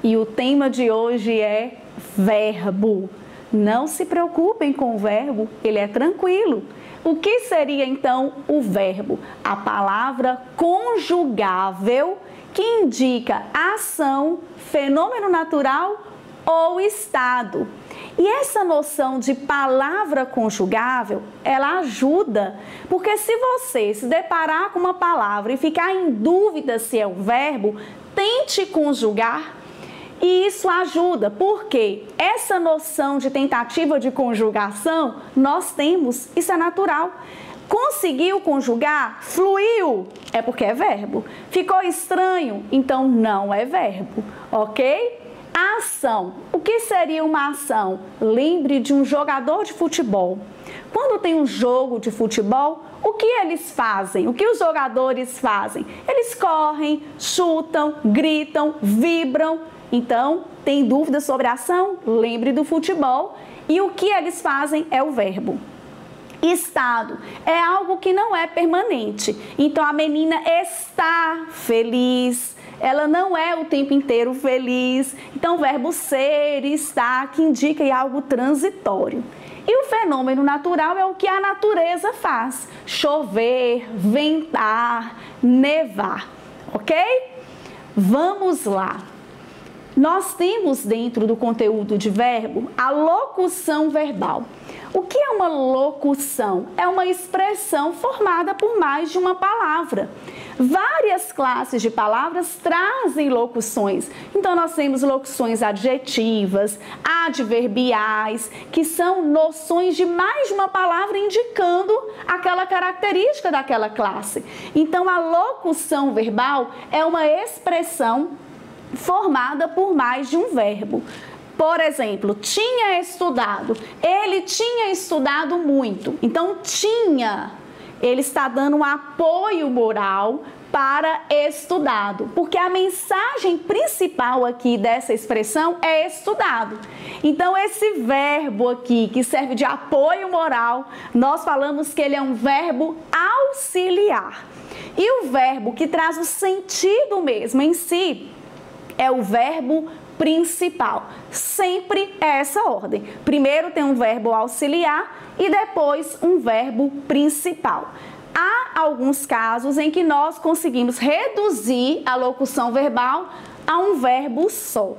e o tema de hoje é verbo. Não se preocupem com o verbo, ele é tranquilo. O que seria então o verbo? A palavra conjugável que indica ação, fenômeno natural ou estado. E essa noção de palavra conjugável, ela ajuda, porque se você se deparar com uma palavra e ficar em dúvida se é um verbo, tente conjugar. E isso ajuda, porque essa noção de tentativa de conjugação nós temos, isso é natural. Conseguiu conjugar? Fluiu? É porque é verbo. Ficou estranho? Então não é verbo, ok? Ação. O que seria uma ação? Lembre de um jogador de futebol. Quando tem um jogo de futebol, o que eles fazem? O que os jogadores fazem? Eles correm, chutam, gritam, vibram. Então, tem dúvida sobre a ação? Lembre do futebol. E o que eles fazem é o verbo. Estado é algo que não é permanente. Então, a menina está feliz. Ela não é o tempo inteiro feliz. Então, o verbo ser, estar, que indica algo transitório. E o fenômeno natural é o que a natureza faz. Chover, ventar, nevar. Ok? Vamos lá. Nós temos dentro do conteúdo de verbo a locução verbal. O que é uma locução? É uma expressão formada por mais de uma palavra. Várias classes de palavras trazem locuções. Então, nós temos locuções adjetivas, adverbiais, que são noções de mais de uma palavra indicando aquela característica daquela classe. Então, a locução verbal é uma expressão formada por mais de um verbo. Por exemplo, tinha estudado. Ele tinha estudado muito. Então, tinha. Ele está dando um apoio moral para estudado, porque a mensagem principal aqui dessa expressão é estudado. Então, esse verbo aqui, que serve de apoio moral, nós falamos que ele é um verbo auxiliar. E o verbo que traz o sentido mesmo em si é o verbo principal. Sempre é essa ordem. Primeiro tem um verbo auxiliar e depois um verbo principal. Há alguns casos em que nós conseguimos reduzir a locução verbal a um verbo só,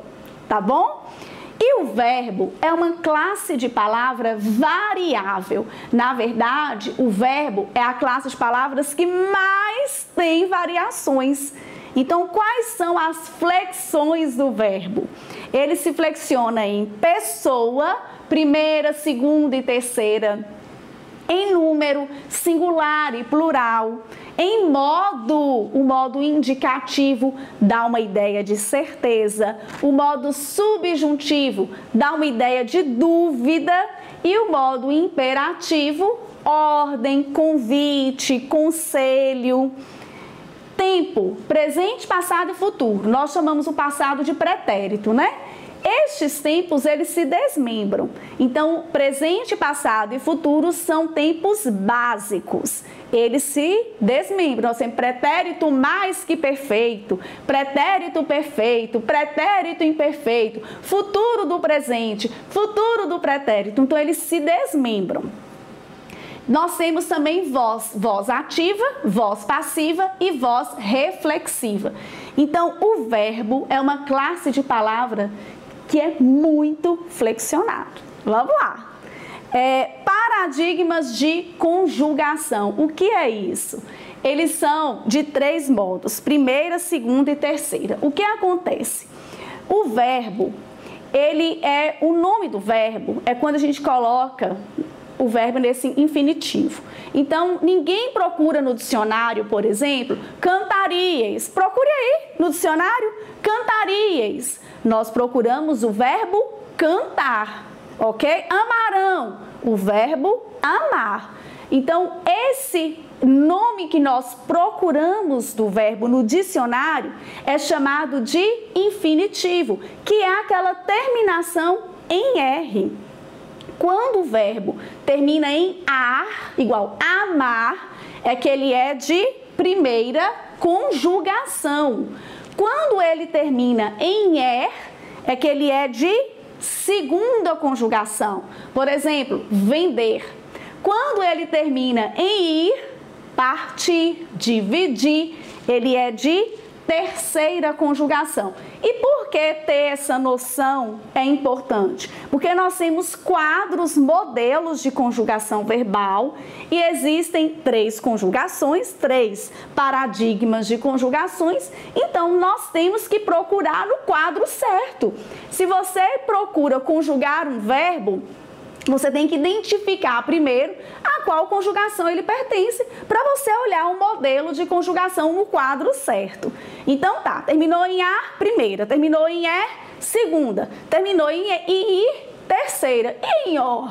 tá bom? E o verbo é uma classe de palavra variável. Na verdade, o verbo é a classe de palavras que mais tem variações. Então, quais são as flexões do verbo? Ele se flexiona em pessoa, primeira, segunda e terceira, em número, singular e plural, em modo, o modo indicativo dá uma ideia de certeza, o modo subjuntivo dá uma ideia de dúvida e o modo imperativo, ordem, convite, conselho. Tempo, presente, passado e futuro. Nós chamamos o passado de pretérito, né? Estes tempos, eles se desmembram. Então, presente, passado e futuro são tempos básicos. Eles se desmembram. Nós temos pretérito mais que perfeito, pretérito perfeito, pretérito imperfeito, futuro do presente, futuro do pretérito. Então, eles se desmembram. Nós temos também voz ativa, voz passiva e voz reflexiva. Então, o verbo é uma classe de palavra que é muito flexionado. Vamos lá. Paradigmas de conjugação. O que é isso? Eles são de 3 modos, primeira, segunda e terceira. O que acontece? O verbo, o nome do verbo é quando a gente coloca o verbo nesse infinitivo. Então, ninguém procura no dicionário, por exemplo, cantaríeis. Procure aí no dicionário, cantaríeis. Nós procuramos o verbo cantar, ok? Amarão, o verbo amar. Então, esse nome que nós procuramos do verbo no dicionário é chamado de infinitivo, que é aquela terminação em R. Quando o verbo termina em ar, igual amar, é que ele é de primeira conjugação. Quando ele termina em er, é que ele é de segunda conjugação. Por exemplo, vender. Quando ele termina em ir, partir, dividir, ele é de terceira conjugação. E por que ter essa noção é importante? Porque nós temos quadros, modelos de conjugação verbal e existem 3 conjugações, 3 paradigmas de conjugações, então nós temos que procurar o quadro certo. Se você procura conjugar um verbo, você tem que identificar primeiro a qual conjugação ele pertence para você olhar um modelo de conjugação no quadro certo. Então tá, terminou em a, primeira, terminou em é, segunda, terminou em ir, terceira, e em or.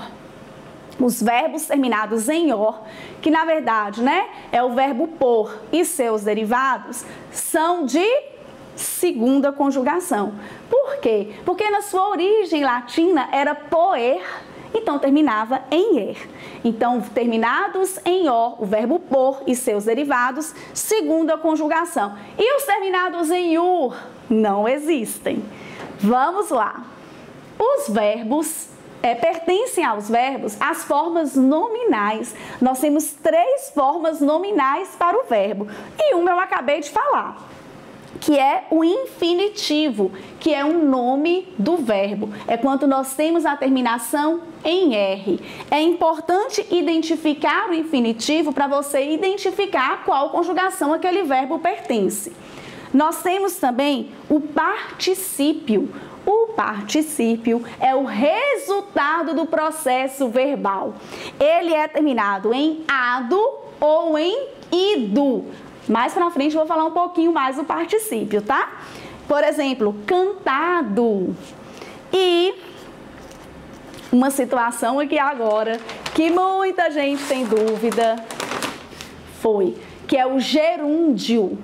Os verbos terminados em or, que na verdade, né, é o verbo por e seus derivados, são de segunda conjugação. Por quê? Porque na sua origem latina era poer, então terminava em er. Então, terminados em or, o verbo por e seus derivados, segunda conjugação. E os terminados em ur não existem. Vamos lá. Os verbos pertencem aos verbos as formas nominais. Nós temos 3 formas nominais para o verbo. E uma eu acabei de falar, que é o infinitivo, que é um nome do verbo. É quando nós temos a terminação em R. É importante identificar o infinitivo para você identificar a qual conjugação aquele verbo pertence. Nós temos também o particípio. O particípio é o resultado do processo verbal. Ele é terminado em ado ou em ido. Mais pra frente eu vou falar um pouquinho mais do particípio, tá? Por exemplo, cantado. E uma situação aqui agora que muita gente tem dúvida que é o gerúndio.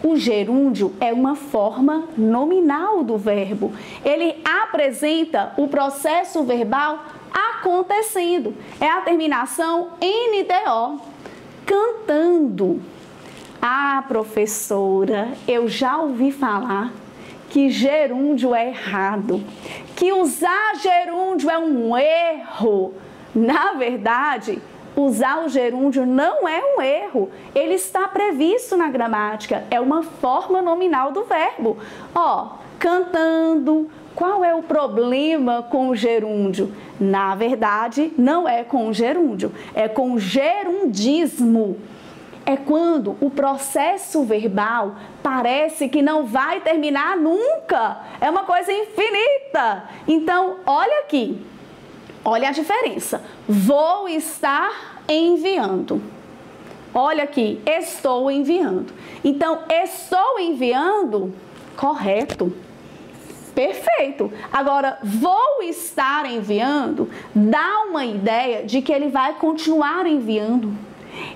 O gerúndio é uma forma nominal do verbo. Ele apresenta o processo verbal acontecendo. É a terminação NDO, cantando. Ah, professora, eu já ouvi falar que gerúndio é errado, que usar gerúndio é um erro. Na verdade, usar o gerúndio não é um erro, ele está previsto na gramática, é uma forma nominal do verbo. Ó, cantando, qual é o problema com o gerúndio? Na verdade, não é com o gerúndio, é com o gerundismo. É quando o processo verbal parece que não vai terminar nunca. É uma coisa infinita. Então, olha aqui. Olha a diferença. Vou estar enviando. Olha aqui. Estou enviando. Então, estou enviando, correto. Perfeito. Agora, vou estar enviando, dá uma ideia de que ele vai continuar enviando.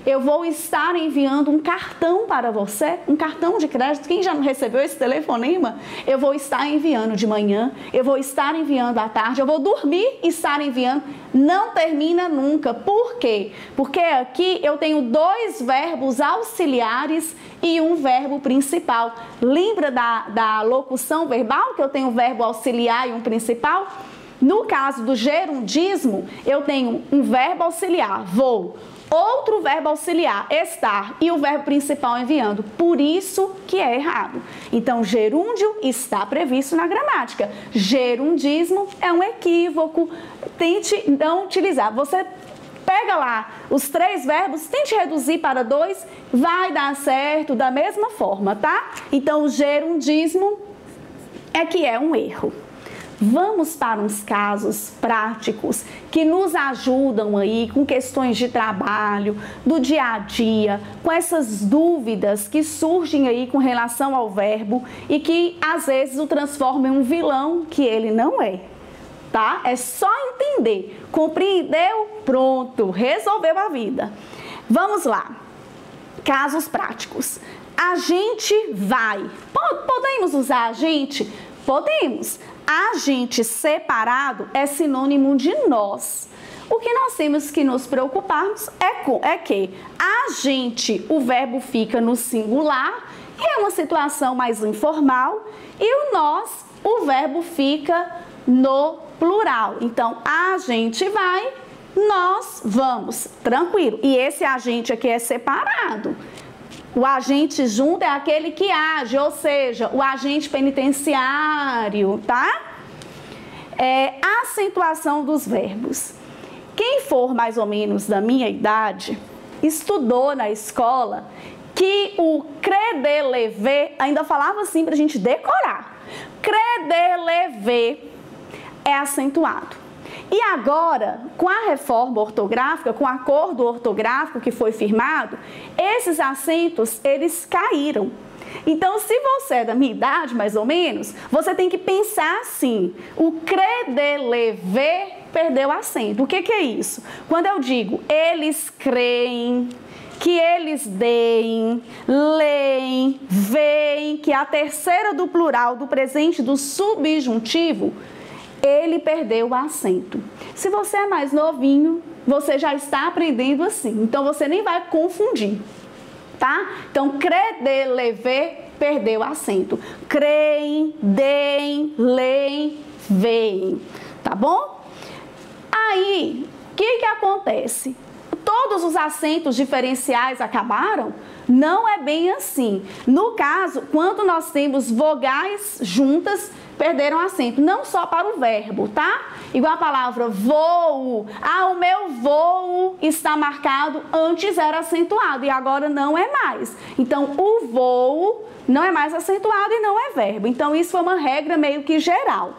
Eu vou estar enviando um cartão para você, um cartão de crédito. Quem já não recebeu esse telefonema? Eu vou estar enviando de manhã, eu vou estar enviando à tarde, eu vou dormir e estar enviando. Não termina nunca. Por quê? Porque aqui eu tenho 2 verbos auxiliares e um verbo principal. Lembra da locução verbal, que eu tenho um verbo auxiliar e um principal? No caso do gerundismo, eu tenho um verbo auxiliar, vou, outro verbo auxiliar, estar, e o verbo principal enviando. Por isso que é errado. Então, gerúndio está previsto na gramática. Gerundismo é um equívoco. Tente não utilizar. Você pega lá os 3 verbos, tente reduzir para 2, vai dar certo da mesma forma, tá? Então, o gerundismo é que é um erro. Vamos para uns casos práticos que nos ajudam aí com questões de trabalho, do dia a dia, com essas dúvidas que surgem aí com relação ao verbo e que às vezes o transformam em um vilão que ele não é, tá? É só entender, compreendeu? Pronto, resolveu a vida. Vamos lá, casos práticos. A gente vai. Podemos usar a gente? Podemos. Agente separado é sinônimo de nós. O que nós temos que nos preocuparmos é que agente, o verbo fica no singular, e é uma situação mais informal, e o nós o verbo fica no plural. Então, a gente vai, nós vamos. Tranquilo. E esse agente aqui é separado. O agente junto é aquele que age, ou seja, o agente penitenciário, tá? A acentuação dos verbos. Quem for mais ou menos da minha idade, estudou na escola que o credelever, ainda falava assim pra gente decorar. Credelever é acentuado. E agora, com a reforma ortográfica, com o acordo ortográfico que foi firmado, esses acentos, eles caíram. Então, se você é da minha idade, mais ou menos, você tem que pensar assim, o credelever perdeu acento. O que é isso? Quando eu digo, eles creem, que eles deem, leem, veem, que é a terceira do plural, do presente, do subjuntivo, ele perdeu o acento. Se você é mais novinho, você já está aprendendo assim, então você nem vai confundir, tá? Então, credelever perdeu o acento. Creem, deem, leem, veem, tá bom? Aí, o que acontece? Todos os acentos diferenciais acabaram? Não é bem assim. No caso, quando nós temos vogais juntas, perderam acento, não só para o verbo, tá? Igual a palavra voo. Ah, o meu voo está marcado, antes era acentuado e agora não é mais. Então, o voo não é mais acentuado e não é verbo. Então, isso foi uma regra meio que geral.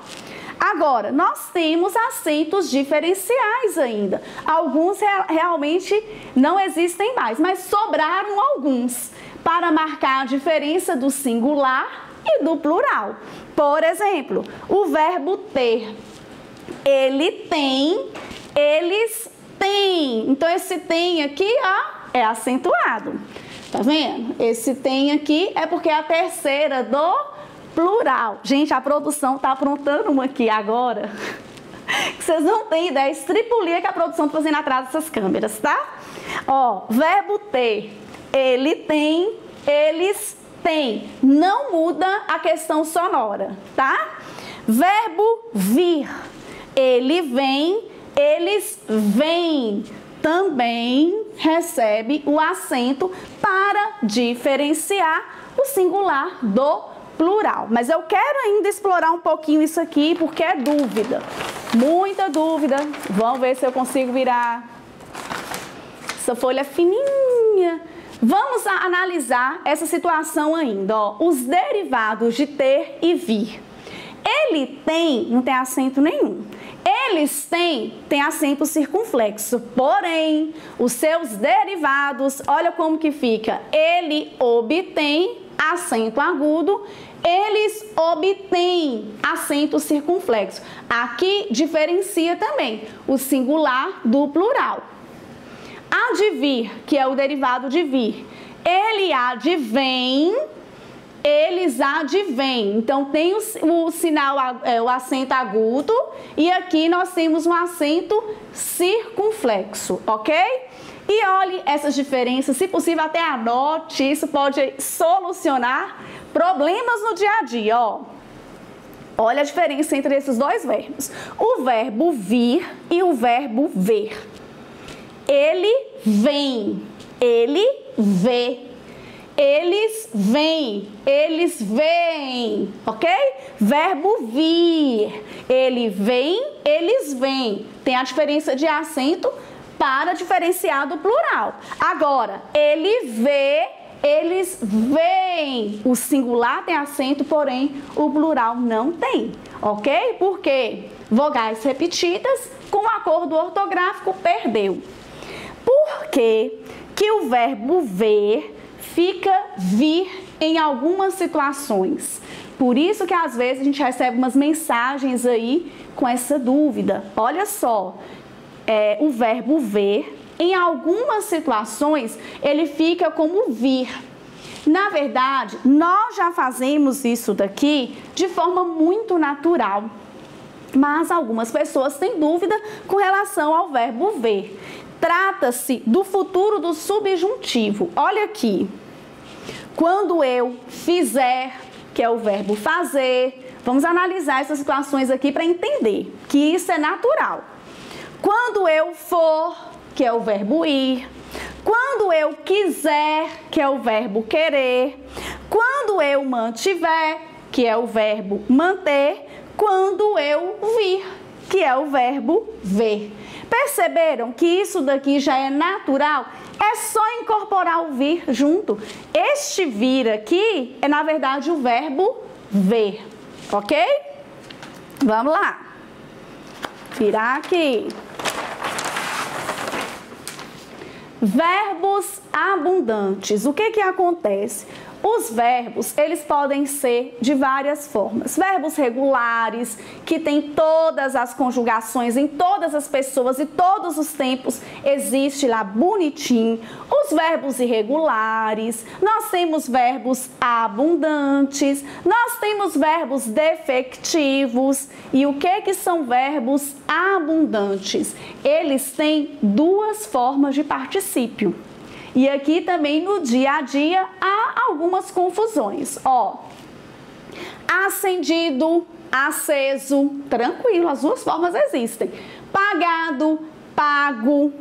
Agora, nós temos acentos diferenciais ainda. Alguns realmente não existem mais, mas sobraram alguns para marcar a diferença do singular e do plural. Por exemplo, o verbo ter. Ele tem, eles têm. Então, esse tem aqui, ó, é acentuado. Tá vendo? Esse tem aqui é porque é a terceira do plural. Gente, a produção tá aprontando uma aqui agora. Vocês não têm ideia, estripulia que a produção tá fazendo atrás dessas câmeras, tá? Ó, verbo ter. Ele tem, eles têm. Não muda a questão sonora, tá? Verbo vir. Ele vem, eles vêm. Também recebe o acento para diferenciar o singular do plural. Mas eu quero ainda explorar um pouquinho isso aqui, porque é dúvida. Muita dúvida. Vamos ver se eu consigo virar essa folha fininha. Vamos analisar essa situação ainda. Ó. Os derivados de ter e vir. Ele tem, não tem acento nenhum. Eles têm, tem acento circunflexo. Porém, os seus derivados, olha como que fica. Ele obtém acento agudo, eles obtêm acento circunflexo. Aqui diferencia também o singular do plural. Advir, que é o derivado de vir. Ele advém, eles advêm. Então, tem o sinal, o acento agudo, e aqui nós temos um acento circunflexo, ok? E olhe essas diferenças, se possível até anote, isso pode solucionar problemas no dia a dia, ó. Olha a diferença entre esses dois verbos. O verbo vir e o verbo ver. Ele vem, ele vê. Eles vêm, eles veem, ok? Verbo vir. Ele vem, eles vêm. Tem a diferença de acento para diferenciar do plural. Agora, ele vê, eles veem. O singular tem acento, porém o plural não tem, ok? Porque vogais repetidas com acordo ortográfico perdeu. Por que o verbo ver fica vir em algumas situações? Por isso que às vezes a gente recebe umas mensagens aí com essa dúvida. Olha só. O verbo ver, em algumas situações, ele fica como vir. Na verdade, nós já fazemos isso daqui de forma muito natural, mas algumas pessoas têm dúvida com relação ao verbo ver. Trata-se do futuro do subjuntivo. Olha aqui. Quando eu fizer, que é o verbo fazer, Vamos analisar essas situações aqui para entender que isso é natural. Quando eu for, que é o verbo ir. Quando eu quiser, que é o verbo querer. Quando eu mantiver, que é o verbo manter. Quando eu vir, que é o verbo ver. Perceberam que isso daqui já é natural? É só incorporar o vir junto. Este vir aqui é, na verdade, o verbo ver. Ok? Vamos lá. Virar aqui. Verbos abundantes. O que acontece? Os verbos, eles podem ser de várias formas. Verbos regulares, que tem todas as conjugações em todas as pessoas e todos os tempos, existe lá bonitinho. Os verbos irregulares, nós temos verbos abundantes, nós temos verbos defectivos. E o que são verbos abundantes? Eles têm duas formas de particípio. E aqui também no dia a dia há algumas confusões. Ó, acendido, aceso, tranquilo, as duas formas existem. Pagado, pago,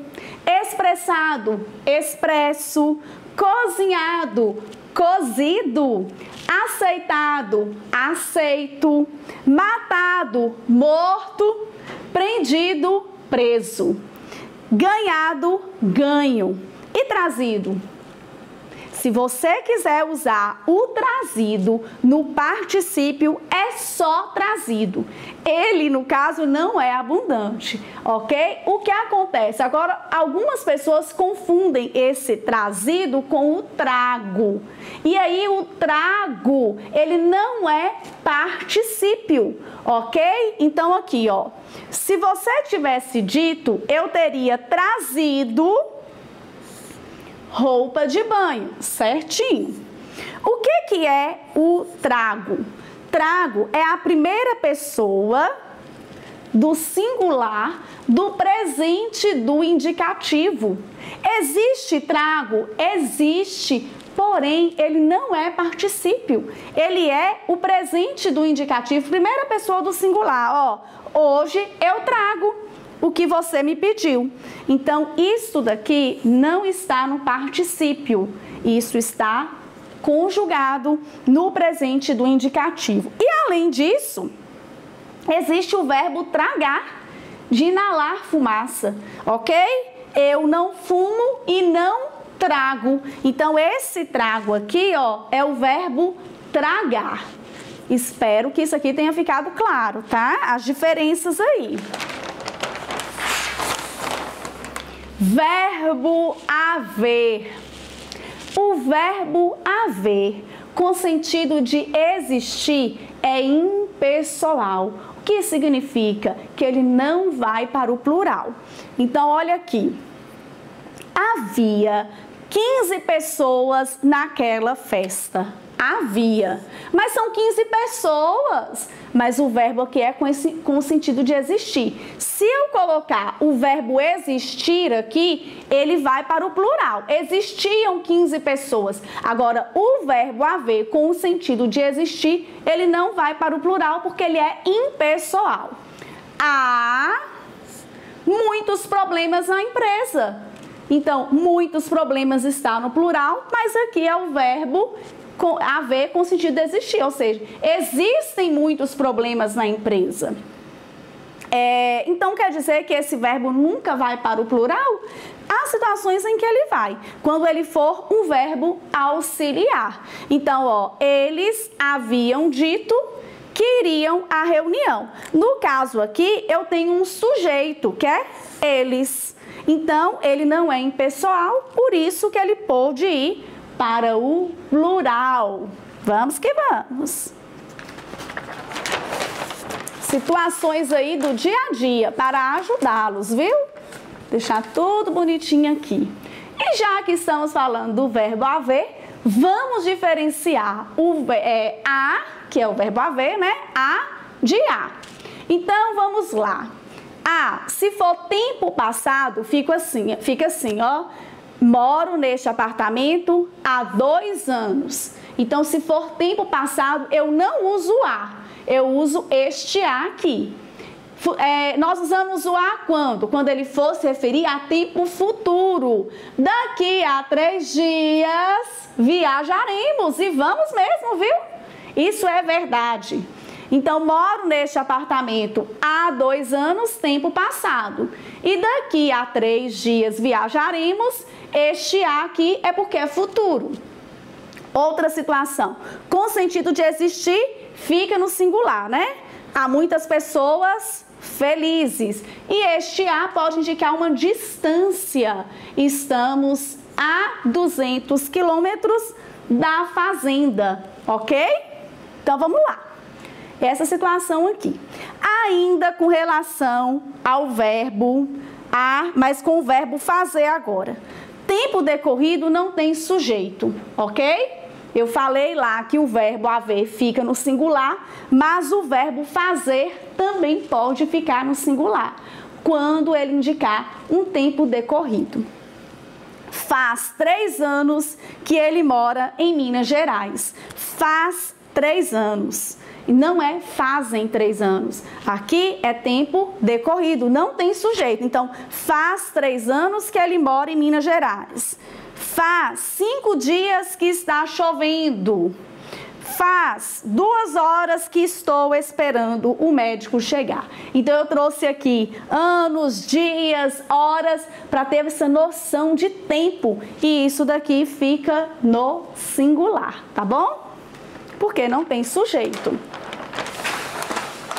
expressado, expresso, cozinhado, cozido, aceitado, aceito, matado, morto, prendido, preso, ganhado, ganho. E trazido? Se você quiser usar o trazido no particípio, é só trazido. Ele, no caso, não é abundante, ok? O que acontece? Agora, algumas pessoas confundem esse trazido com o trago. E aí, o trago, ele não é particípio, ok? Então, aqui, ó. Se você tivesse dito, eu teria trazido roupa de banho, certinho. O que é o trago? Trago é a primeira pessoa do singular do presente do indicativo. Existe trago? Existe, porém ele não é particípio. Ele é o presente do indicativo, primeira pessoa do singular. Ó, hoje eu trago o que você me pediu. Então, isso daqui não está no particípio. Isso está conjugado no presente do indicativo. E, além disso, existe o verbo tragar, de inalar fumaça, ok? Eu não fumo e não trago. Então, esse trago aqui, ó, é o verbo tragar. Espero que isso aqui tenha ficado claro, tá? As diferenças aí. Verbo haver. O verbo haver, com sentido de existir, é impessoal. O que significa? Que ele não vai para o plural. Então, olha aqui. Havia 15 pessoas naquela festa. Havia. Mas são 15 pessoas. Mas o verbo aqui é com o sentido de existir. Se eu colocar o verbo existir aqui, ele vai para o plural. Existiam 15 pessoas. Agora, o verbo haver com o sentido de existir, ele não vai para o plural porque ele é impessoal. Há muitos problemas na empresa. Então, muitos problemas está no plural, mas aqui é o verbo haver com o sentido de existir, ou seja, existem muitos problemas na empresa. Então, quer dizer que esse verbo nunca vai para o plural? Há situações em que ele vai, quando ele for um verbo auxiliar. Então, ó, eles haviam dito que iriam à reunião. No caso aqui, eu tenho um sujeito, que é eles. Então, ele não é impessoal, por isso que ele pôde ir para o plural. Vamos que vamos. Situações aí do dia a dia para ajudá-los, viu? Deixar tudo bonitinho aqui. E já que estamos falando do verbo haver, vamos diferenciar o a, que é o verbo haver, né? A de a. Então, vamos lá. A, se for tempo passado, fica assim, ó. Moro neste apartamento há 2 anos. Então, se for tempo passado, eu não uso a. eu uso este A aqui. Nós usamos o A quando? Quando ele for se referir a tempo futuro. Daqui a 3 dias viajaremos e vamos mesmo, viu? Isso é verdade. Então, moro neste apartamento há 2 anos, tempo passado. E daqui a 3 dias viajaremos, este A aqui é porque é futuro. Outra situação, com sentido de existir, fica no singular, né? Há muitas pessoas felizes. E este A pode indicar uma distância. Estamos a 200 quilômetros da fazenda, ok? Então, vamos lá. Essa situação aqui. Ainda com relação ao verbo mas com o verbo fazer agora. Tempo decorrido não tem sujeito, ok? Eu falei lá que o verbo haver fica no singular, mas o verbo fazer também pode ficar no singular, quando ele indicar um tempo decorrido. Faz 3 anos que ele mora em Minas Gerais. Faz 3 anos. Não é fazem 3 anos. Aqui é tempo decorrido, não tem sujeito. Então, faz 3 anos que ele mora em Minas Gerais. Faz 5 dias que está chovendo. Faz 2 horas que estou esperando o médico chegar. Então, eu trouxe aqui anos, dias, horas, para ter essa noção de tempo. E isso daqui fica no singular, tá bom? Porque não tem sujeito.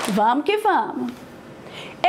Vamos que vamos.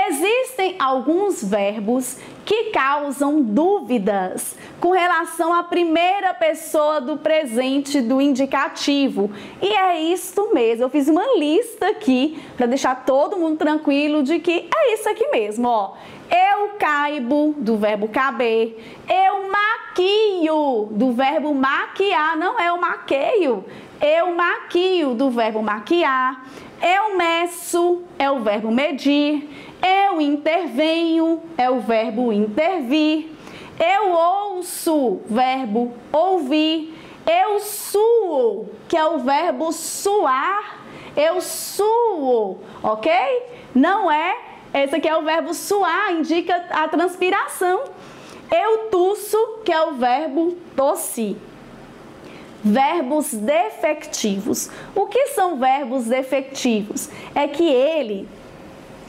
Existem alguns verbos que causam dúvidas com relação à primeira pessoa do presente do indicativo. E é isso mesmo. Eu fiz uma lista aqui para deixar todo mundo tranquilo de que é isso aqui mesmo, ó. Eu caibo, do verbo caber. Eu maquio, do verbo maquiar. Não é o maqueio. Eu maquio, do verbo maquiar. Eu meço, é o verbo medir. Eu intervenho, é o verbo intervir. Eu ouço, verbo ouvir. Eu suo, que é o verbo suar. Eu suo, ok? Não é, esse aqui é o verbo suar, indica a transpiração. Eu tuço, que é o verbo tossir. Verbos defectivos. O que são verbos defectivos? É que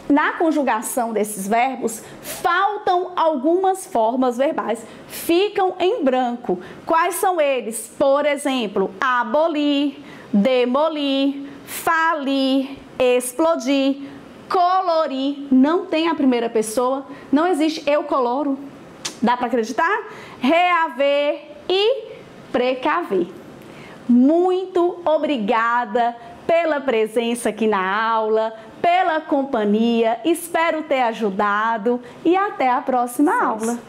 na conjugação desses verbos, faltam algumas formas verbais, ficam em branco. Quais são eles? Por exemplo, abolir, demolir, falir, explodir, colorir. Não tem a primeira pessoa, não existe eu coloro. Dá para acreditar? Reaver e precaver. Muito obrigada pela presença aqui na aula, pela companhia, espero ter ajudado e até a próxima aula.